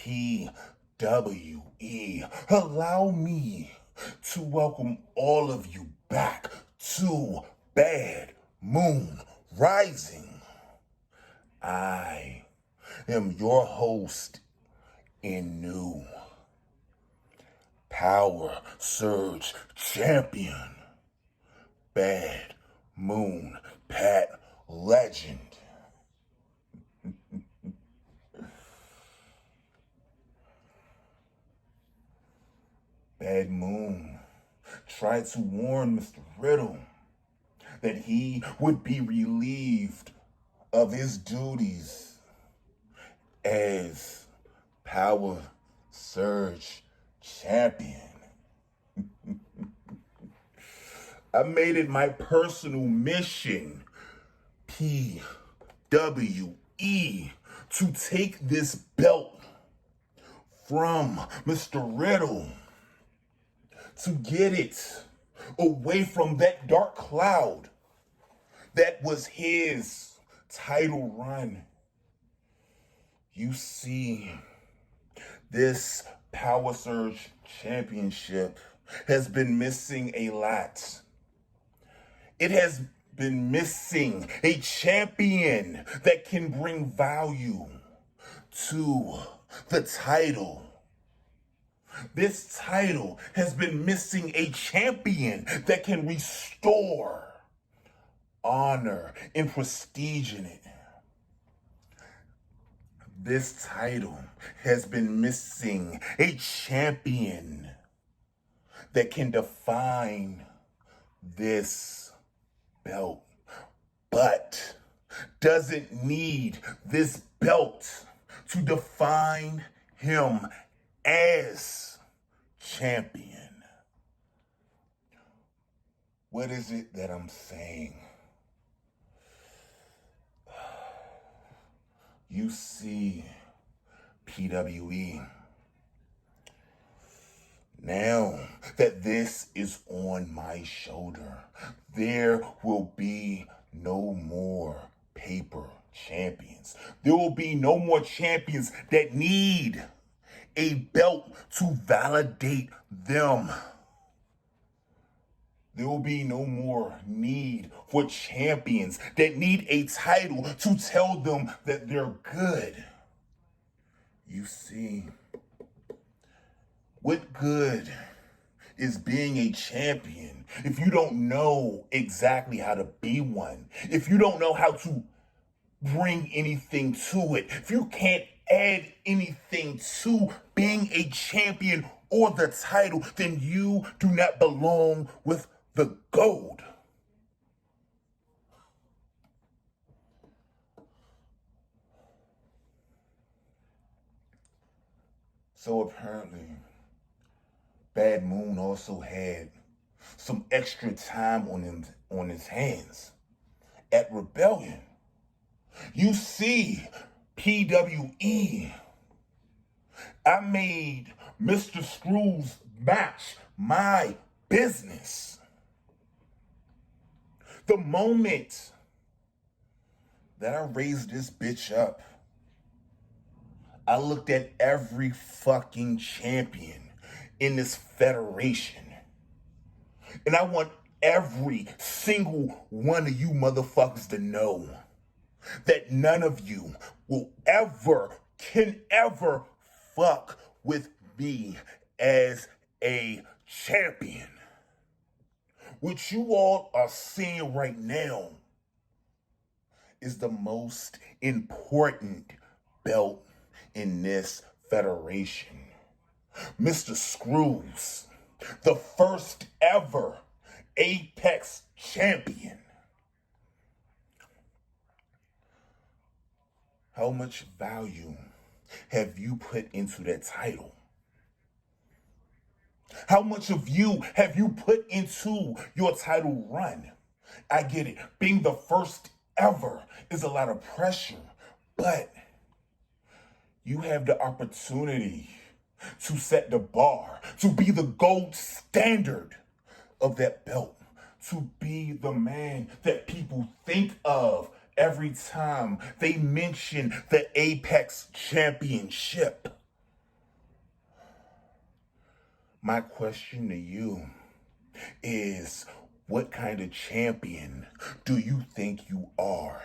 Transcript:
PWE. Allow me to welcome all of you back to Bad Moon Rising. I am your host and new Powersurge champion, Bad Moon Pat Legend. Bad Moon tried to warn Mr. Riddle that he would be relieved of his duties as Powersurge champion. I made it my personal mission, PWE, to take this belt from Mr. Riddle, to get it away from that dark cloud that was his title run. You see, this Powersurge championship has been missing a lot. It has been missing a champion that can bring value to the title. This title has been missing a champion that can restore honor and prestige in it. This title has been missing a champion that can define this belt, but doesn't need this belt to define him as champion. What is it that I'm saying? You see, PWE, now that this is on my shoulder, there will be no more paper champions. There will be no more champions that need a belt to validate them. There will be no more need for champions that need a title to tell them that they're good. You see, what good is being a champion if you don't know exactly how to be one? If you don't know how to bring anything to it? If you can't add anything to being a champion or the title, then you do not belong with the gold. So apparently, Bad Moon also had some extra time on his hands at Rebellion. You see, PWE, I made Mr. Screw's match my business. The moment that I raised this bitch up, I looked at every fucking champion in this federation. And I want every single one of you motherfuckers to know that none of you can ever fuck with me as a champion. What you all are seeing right now is the most important belt in this federation. Mr. Screws, the first ever Apex champion. How much value have you put into that title? How much of you have you put into your title run? I get it. Being the first ever is a lot of pressure, but you have the opportunity to set the bar, to be the gold standard of that belt, to be the man that people think of every time they mention the Apex Championship. My question to you is, what kind of champion do you think you are?